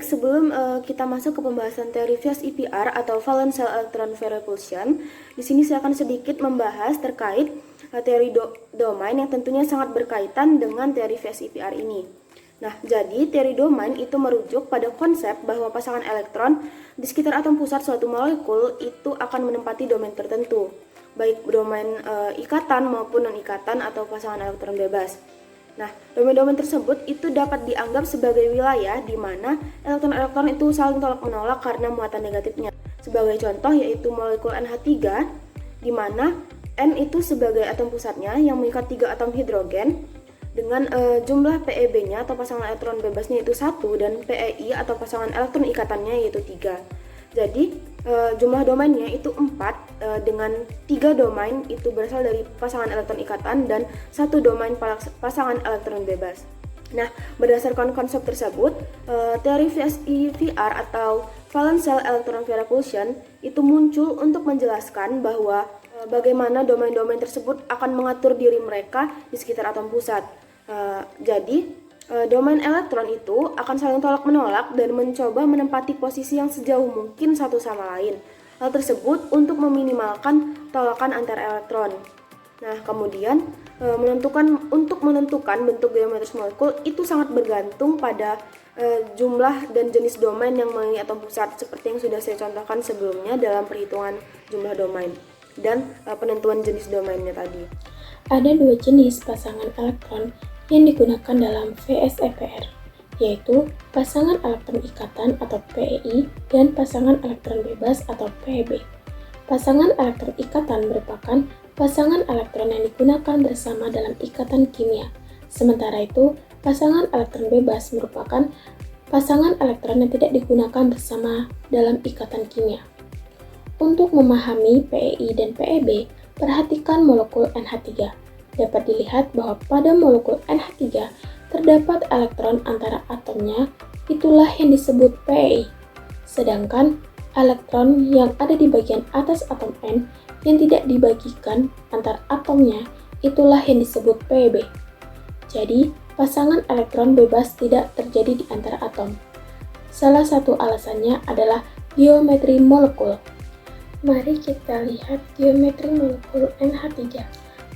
sebelum kita masuk ke pembahasan teori VSEPR atau Valence Shell Electron Repulsion, di sini saya akan sedikit membahas terkait teori domain yang tentunya sangat berkaitan dengan teori VSEPR ini. Nah, jadi teori domain itu merujuk pada konsep bahwa pasangan elektron di sekitar atom pusat suatu molekul itu akan menempati domain tertentu, baik domain ikatan maupun non-ikatan atau pasangan elektron bebas. Nah, domain-domain tersebut itu dapat dianggap sebagai wilayah di mana elektron-elektron itu saling tolak-menolak karena muatan negatifnya. Sebagai contoh yaitu molekul NH3, di mana N itu sebagai atom pusatnya yang mengikat 3 atom hidrogen dengan jumlah PeB-nya atau pasangan elektron bebasnya itu 1 dan PeI atau pasangan elektron ikatannya yaitu 3. Jadi jumlah domainnya itu 4 dengan 3 domain itu berasal dari pasangan elektron ikatan dan 1 domain pasangan elektron bebas. Nah, berdasarkan konsep tersebut, teori VSEPR atau Valence Shell Electron Repulsion itu muncul untuk menjelaskan bahwa bagaimana domain-domain tersebut akan mengatur diri mereka di sekitar atom pusat. Jadi, domain elektron itu akan saling tolak-menolak dan mencoba menempati posisi yang sejauh mungkin satu sama lain. Hal tersebut untuk meminimalkan tolakan antar elektron. Nah, kemudian untuk menentukan bentuk geometris molekul itu sangat bergantung pada jumlah dan jenis domain yang mengelilingi atom pusat seperti yang sudah saya contohkan sebelumnya dalam perhitungan jumlah domain dan penentuan jenis domainnya tadi. Ada 2 jenis pasangan elektron yang digunakan dalam VSEPR, yaitu pasangan elektron ikatan atau PeI dan pasangan elektron bebas atau PeB. Pasangan elektron ikatan merupakan pasangan elektron yang digunakan bersama dalam ikatan kimia. Sementara itu, pasangan elektron bebas merupakan pasangan elektron yang tidak digunakan bersama dalam ikatan kimia. Untuk memahami PeI dan PeB, perhatikan molekul NH3. Dapat dilihat bahwa pada molekul NH3 terdapat elektron antara atomnya, itulah yang disebut PeI. Sedangkan elektron yang ada di bagian atas atom N yang tidak dibagikan antar atomnya, itulah yang disebut PeB. Jadi, pasangan elektron bebas tidak terjadi di antara atom. Salah satu alasannya adalah geometri molekul. Mari kita lihat geometri molekul NH3.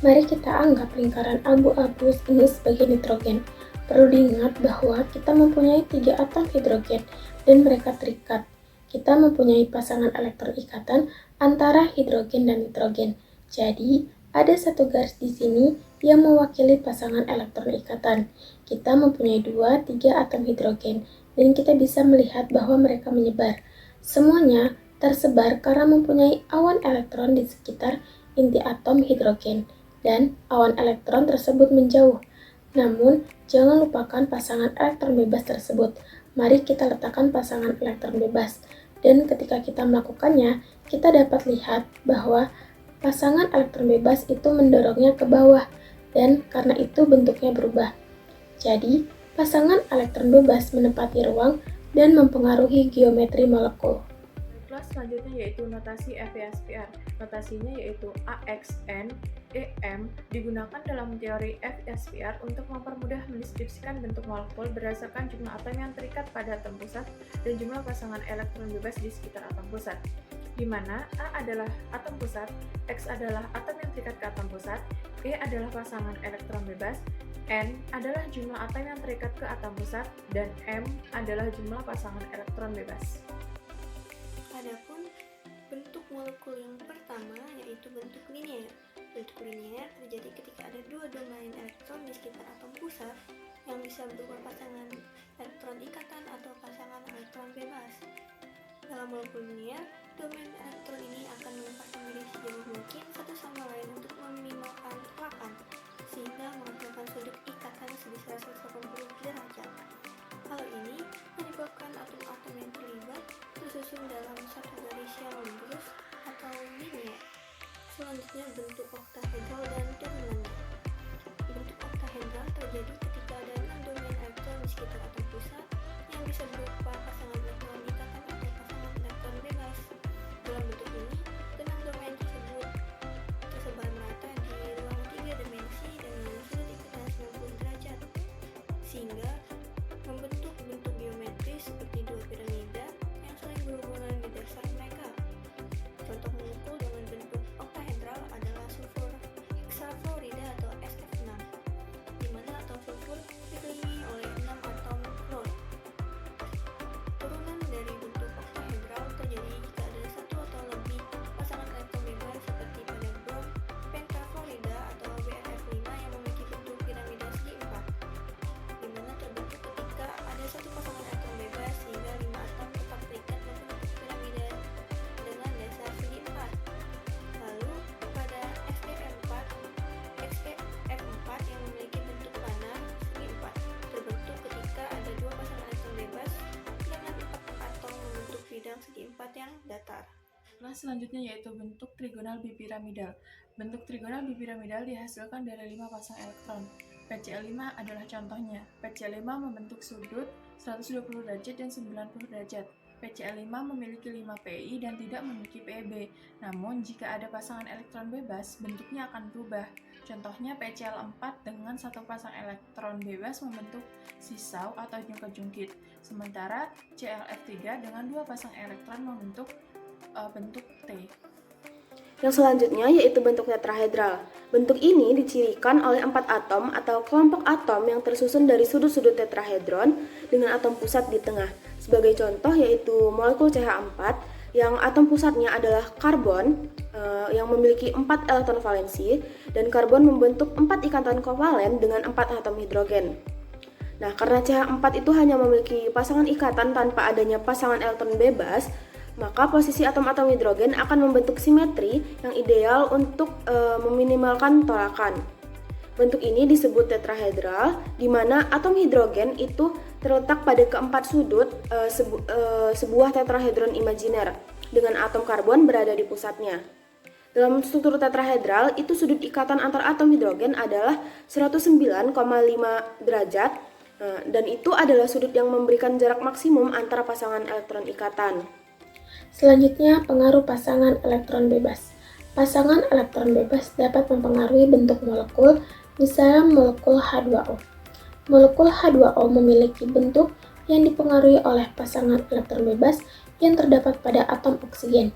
Mari kita anggap lingkaran abu-abu ini sebagai nitrogen. Perlu diingat bahwa kita mempunyai 3 atom hidrogen dan mereka terikat. Kita mempunyai pasangan elektron ikatan antara hidrogen dan nitrogen. Jadi, ada satu garis di sini yang mewakili pasangan elektron ikatan. Kita mempunyai 2-3 atom hidrogen dan kita bisa melihat bahwa mereka menyebar. Semuanya tersebar karena mempunyai awan elektron di sekitar inti atom hidrogen. Dan awan elektron tersebut menjauh. Namun, jangan lupakan pasangan elektron bebas tersebut. Mari kita letakkan pasangan elektron bebas. Dan ketika kita melakukannya, kita dapat lihat bahwa pasangan elektron bebas itu mendorongnya ke bawah. Dan karena itu bentuknya berubah. Jadi, pasangan elektron bebas menempati ruang dan mempengaruhi geometri molekul. Kelas selanjutnya yaitu notasi FVSPR. Notasinya yaitu AXN, EM digunakan dalam teori FSPR untuk mempermudah mendeskripsikan bentuk molekul berdasarkan jumlah atom yang terikat pada atom pusat dan jumlah pasangan elektron bebas di sekitar atom pusat, di mana A adalah atom pusat, X adalah atom yang terikat ke atom pusat, E adalah pasangan elektron bebas, N adalah jumlah atom yang terikat ke atom pusat, dan M adalah jumlah pasangan elektron bebas. Adapun bentuk molekul yang pertama yaitu bentuk linier. Bentuk linier terjadi ketika ada 2 domain elektron di sekitar atom pusat yang bisa berupa pasangan elektron ikatan atau pasangan elektron bebas. Dalam molekul linier, domain elektron ini akan menempatkan diri sejauh mungkin satu sama lain untuk meminimalkan tolakan, sehingga menghasilkan sudut ikatan sebesar 180 derajat. Hal ini menyebabkan atom-atom yang terlibat tersusun dalam satu garis yang lurus atau linier. Selanjutnya bentuk oktahedral dan turunannya. Bentuk oktahedral terjadi ketika ada 6 domain elektron di sekitar atom pusat yang bisa berupa pasangan elektron ikatan atau pasangan elektron bebas. Dalam bentuk ini, 6 domain tersebut tersebar merata di ruang 3 dimensi dengan sudut ikatan 90 derajat, sehingga membentuk bentuk geometris seperti 2 yang segi empat yang datar. Nah, selanjutnya yaitu bentuk trigonal bipiramidal. Bentuk trigonal bipiramidal dihasilkan dari 5 pasang elektron. PCl5 adalah contohnya. PCl5 membentuk sudut 120 derajat dan 90 derajat. PCl5 memiliki 5 pi dan tidak memiliki PeB. Namun, jika ada pasangan elektron bebas, bentuknya akan berubah. Contohnya PCl4 dengan satu pasang elektron bebas membentuk sisau atau jungkit-jungkit. Sementara ClF3 dengan dua pasang elektron membentuk bentuk T. Yang selanjutnya yaitu bentuk tetrahedral. Bentuk ini dicirikan oleh 4 atom atau kelompok atom yang tersusun dari sudut-sudut tetrahedron dengan atom pusat di tengah. Sebagai contoh yaitu molekul CH4 yang atom pusatnya adalah karbon yang memiliki 4 elektron valensi dan karbon membentuk 4 ikatan kovalen dengan 4 atom hidrogen. Nah, karena CH4 itu hanya memiliki pasangan ikatan tanpa adanya pasangan elektron bebas, maka posisi atom-atom hidrogen akan membentuk simetri yang ideal untuk meminimalkan tolakan. Bentuk ini disebut tetrahedral, di mana atom hidrogen itu terletak pada keempat sudut sebuah tetrahedron imajiner, dengan atom karbon berada di pusatnya. Dalam struktur tetrahedral, itu sudut ikatan antar atom hidrogen adalah 109,5 derajat, dan itu adalah sudut yang memberikan jarak maksimum antara pasangan elektron ikatan. Selanjutnya, pengaruh pasangan elektron bebas. Pasangan elektron bebas dapat mempengaruhi bentuk molekul, misalnya molekul H2O. Molekul H2O memiliki bentuk yang dipengaruhi oleh pasangan elektron bebas yang terdapat pada atom oksigen.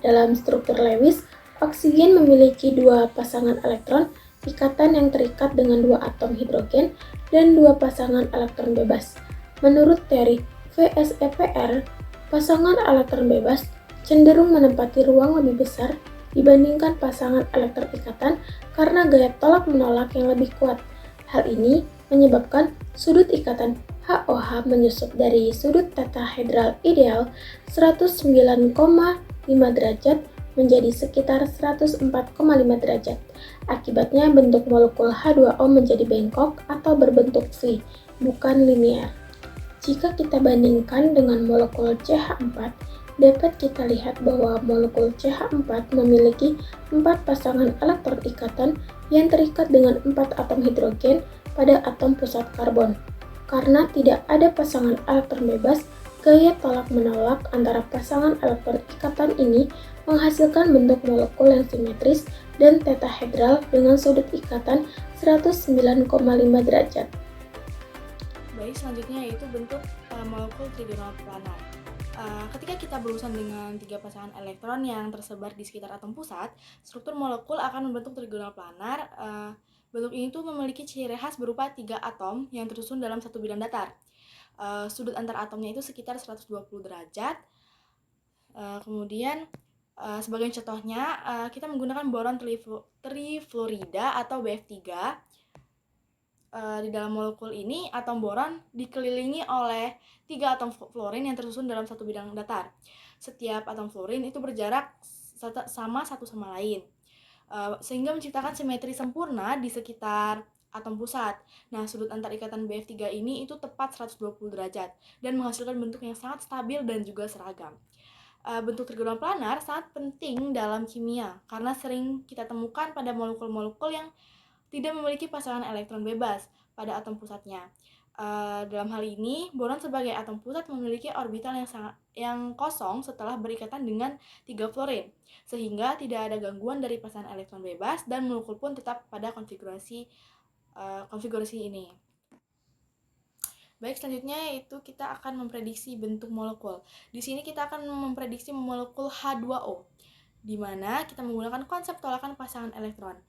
Dalam struktur Lewis, oksigen memiliki dua pasangan elektron ikatan yang terikat dengan dua atom hidrogen dan dua pasangan elektron bebas. Menurut teori VSEPR, pasangan elektron bebas cenderung menempati ruang lebih besar dibandingkan pasangan elektron ikatan karena gaya tolak-menolak yang lebih kuat. Hal ini menyebabkan sudut ikatan HOH menyusup dari sudut tetrahedral ideal 109,5 derajat menjadi sekitar 104,5 derajat. Akibatnya bentuk molekul H2O menjadi bengkok atau berbentuk V, bukan linear. Jika kita bandingkan dengan molekul CH4, dapat kita lihat bahwa molekul CH4 memiliki 4 pasangan elektron ikatan yang terikat dengan 4 atom hidrogen pada atom pusat karbon. Karena tidak ada pasangan elektron bebas, gaya tolak-menolak antara pasangan elektron ikatan ini menghasilkan bentuk molekul yang simetris dan tetrahedral dengan sudut ikatan 109,5 derajat. Baik, selanjutnya yaitu bentuk molekul trigonal planar. Ketika kita berurusan dengan 3 pasangan elektron yang tersebar di sekitar atom pusat, struktur molekul akan membentuk trigonal planar. Bentuk ini tuh memiliki ciri khas berupa 3 atom yang tersusun dalam satu bidang datar. Sudut antar atomnya itu sekitar 120 derajat. Kemudian sebagai contohnya kita menggunakan boron trifluorida atau BF3. Di dalam molekul ini, atom boron dikelilingi oleh 3 atom fluorin yang tersusun dalam satu bidang datar. Setiap atom fluorin itu berjarak sama satu sama lain, sehingga menciptakan simetri sempurna di sekitar atom pusat. Nah, sudut antar ikatan BF3 ini itu tepat 120 derajat dan menghasilkan bentuk yang sangat stabil dan juga seragam. Bentuk trigonal planar sangat penting dalam kimia karena sering kita temukan pada molekul-molekul yang tidak memiliki pasangan elektron bebas pada atom pusatnya. Dalam hal ini, boron sebagai atom pusat memiliki orbital yang kosong setelah berikatan dengan 3 fluorin, sehingga tidak ada gangguan dari pasangan elektron bebas dan molekul pun tetap pada konfigurasi ini. Baik, selanjutnya yaitu kita akan memprediksi bentuk molekul. Di sini kita akan memprediksi molekul H2O, di mana kita menggunakan konsep tolakan pasangan elektron.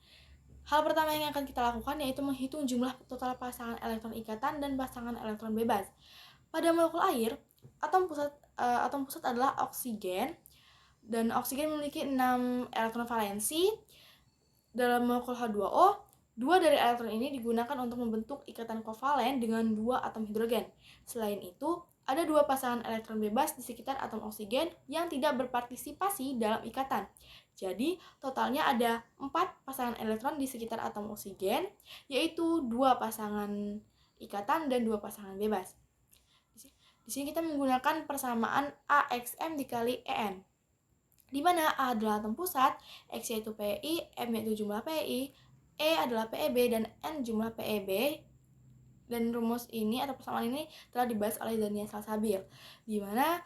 Hal pertama yang akan kita lakukan yaitu menghitung jumlah total pasangan elektron ikatan dan pasangan elektron bebas. Pada molekul air, atom pusat adalah oksigen, dan oksigen memiliki 6 elektron valensi. Dalam molekul H2O, 2 dari elektron ini digunakan untuk membentuk ikatan kovalen dengan 2 atom hidrogen. Selain itu, ada 2 pasangan elektron bebas di sekitar atom oksigen yang tidak berpartisipasi dalam ikatan. Jadi, totalnya ada 4 pasangan elektron di sekitar atom oksigen, yaitu 2 pasangan ikatan dan 2 pasangan bebas. Di sini kita menggunakan persamaan AXM dikali EN, di mana A adalah atom pusat, X yaitu PeI, M yaitu jumlah PeI, E adalah PeB, dan N jumlah PeB. Dan rumus ini atau persamaan ini telah dibahas oleh Daniel Salsabil, di mana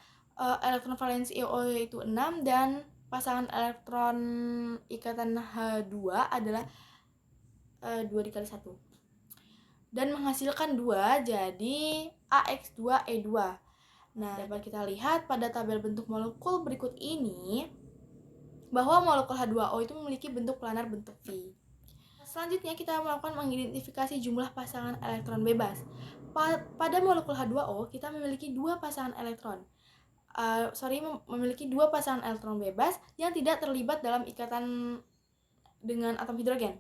elektron valensi O yaitu 6 dan pasangan elektron ikatan H2 adalah 2 dikali 1. Dan menghasilkan 2 jadi AX2E2. Nah, dapat kita lihat pada tabel bentuk molekul berikut ini bahwa molekul H2O itu memiliki bentuk planar bentuk V. Selanjutnya kita melakukan mengidentifikasi jumlah pasangan elektron bebas. Pada molekul H2O kita memiliki dua pasangan elektron. Memiliki dua pasangan elektron bebas yang tidak terlibat dalam ikatan dengan atom hidrogen.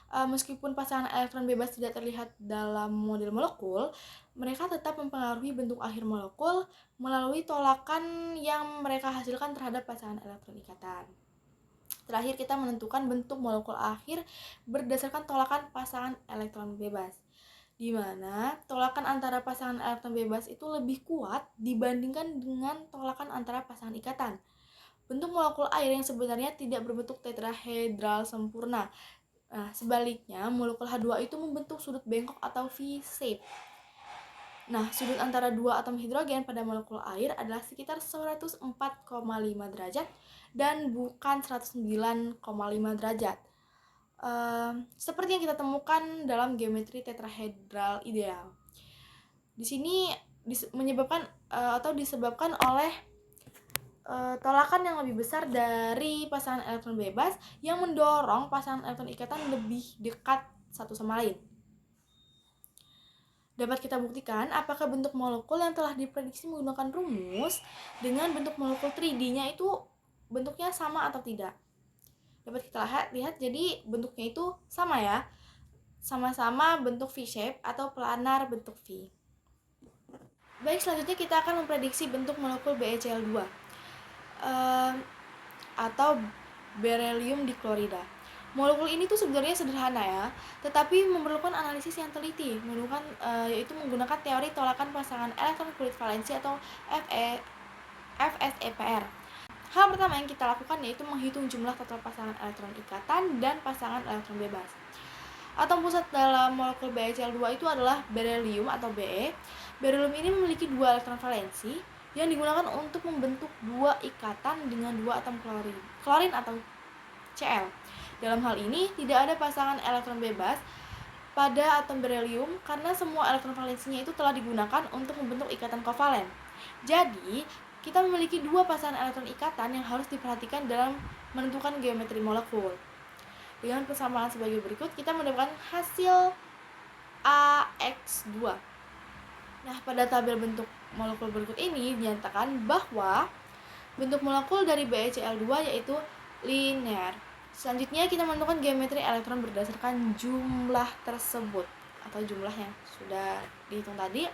Meskipun pasangan elektron bebas tidak terlihat dalam model molekul, mereka tetap mempengaruhi bentuk akhir molekul melalui tolakan yang mereka hasilkan terhadap pasangan elektron ikatan. Terakhir, kita menentukan bentuk molekul akhir berdasarkan tolakan pasangan elektron bebas, di mana tolakan antara pasangan elektron bebas itu lebih kuat dibandingkan dengan tolakan antara pasangan ikatan. Bentuk molekul air yang sebenarnya tidak berbentuk tetrahedral sempurna. Nah, sebaliknya, molekul H2 itu membentuk sudut bengkok atau V-shape. Nah, sudut antara dua atom hidrogen pada molekul air adalah sekitar 104,5 derajat dan bukan 109,5 derajat. Seperti yang kita temukan dalam geometri tetrahedral ideal. Di sini disebabkan oleh tolakan yang lebih besar dari pasangan elektron bebas yang mendorong pasangan elektron ikatan lebih dekat satu sama lain. Dapat kita buktikan apakah bentuk molekul yang telah diprediksi menggunakan rumus dengan bentuk molekul 3D-nya itu bentuknya sama atau tidak. Dapat kita lihat jadi bentuknya itu sama ya. Sama-sama bentuk V-shape atau planar bentuk V. Baik, selanjutnya kita akan memprediksi bentuk molekul BeCl2 atau berelium diklorida. Molekul ini tuh sebenarnya sederhana ya, tetapi memerlukan analisis yang teliti, yaitu menggunakan teori tolakan pasangan elektron kulit valensi atau FSEPR. Hal pertama yang kita lakukan yaitu menghitung jumlah total pasangan elektron ikatan dan pasangan elektron bebas. Atom pusat dalam molekul BeCl2 itu adalah berelium atau Be. Berelium ini memiliki dua elektron valensi yang digunakan untuk membentuk dua ikatan dengan dua atom klorin atau Cl. Dalam hal ini, tidak ada pasangan elektron bebas pada atom berelium karena semua elektron valensinya itu telah digunakan untuk membentuk ikatan kovalen. Jadi, kita memiliki dua pasangan elektron ikatan yang harus diperhatikan dalam menentukan geometri molekul. Dengan persamaan sebagai berikut, kita mendapatkan hasil AX2. Nah, pada tabel bentuk molekul berikut ini dinyatakan bahwa bentuk molekul dari BeCl2 yaitu linear. Selanjutnya kita menentukan geometri elektron berdasarkan jumlah tersebut atau jumlah yang sudah dihitung tadi.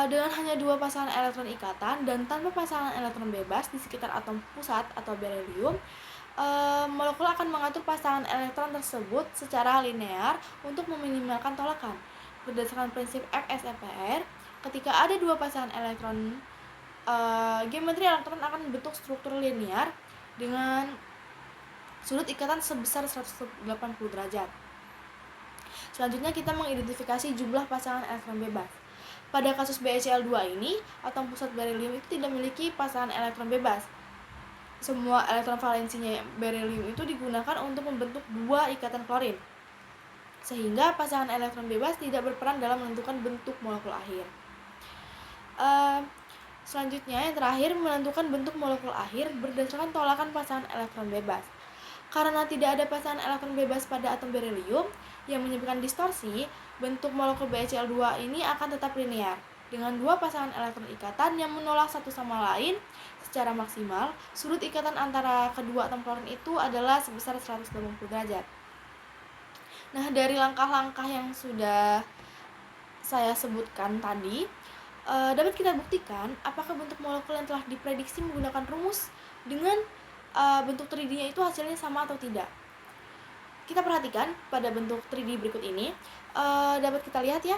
Dengan hanya dua pasangan elektron ikatan dan tanpa pasangan elektron bebas di sekitar atom pusat atau berelium, molekul akan mengatur pasangan elektron tersebut secara linear untuk meminimalkan tolakan. Berdasarkan prinsip FSEPR, ketika ada dua pasangan elektron, geometri elektron akan membentuk struktur linear dengan sudut ikatan sebesar 180 derajat. Selanjutnya kita mengidentifikasi jumlah pasangan elektron bebas. Pada kasus BeCl2 ini, atom pusat berelium itu tidak memiliki pasangan elektron bebas. Semua elektron valensinya berelium itu digunakan untuk membentuk dua ikatan klorin, sehingga pasangan elektron bebas tidak berperan dalam menentukan bentuk molekul akhir. Selanjutnya, yang terakhir, menentukan bentuk molekul akhir berdasarkan tolakan pasangan elektron bebas. Karena tidak ada pasangan elektron bebas pada atom berelium yang menyebabkan distorsi, bentuk molekul BeCl2 ini akan tetap linear dengan dua pasangan elektron ikatan yang menolak satu sama lain secara maksimal. Sudut ikatan antara kedua atom klorin itu adalah sebesar 180 derajat. Nah, dari langkah-langkah yang sudah saya sebutkan tadi, dapat kita buktikan apakah bentuk molekul yang telah diprediksi menggunakan rumus dengan bentuk 3D-nya itu hasilnya sama atau tidak. Kita perhatikan pada bentuk 3D berikut ini, dapat kita lihat ya,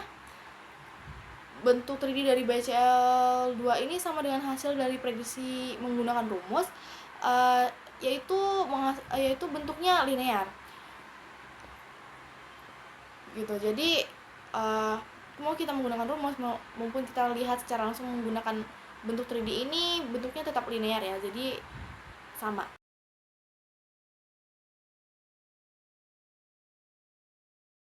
bentuk 3D dari BCL2 ini sama dengan hasil dari prediksi menggunakan rumus, yaitu bentuknya linear gitu. Jadi mau kita menggunakan rumus maupun kita lihat secara langsung menggunakan bentuk 3D ini, bentuknya tetap linear ya, jadi sama.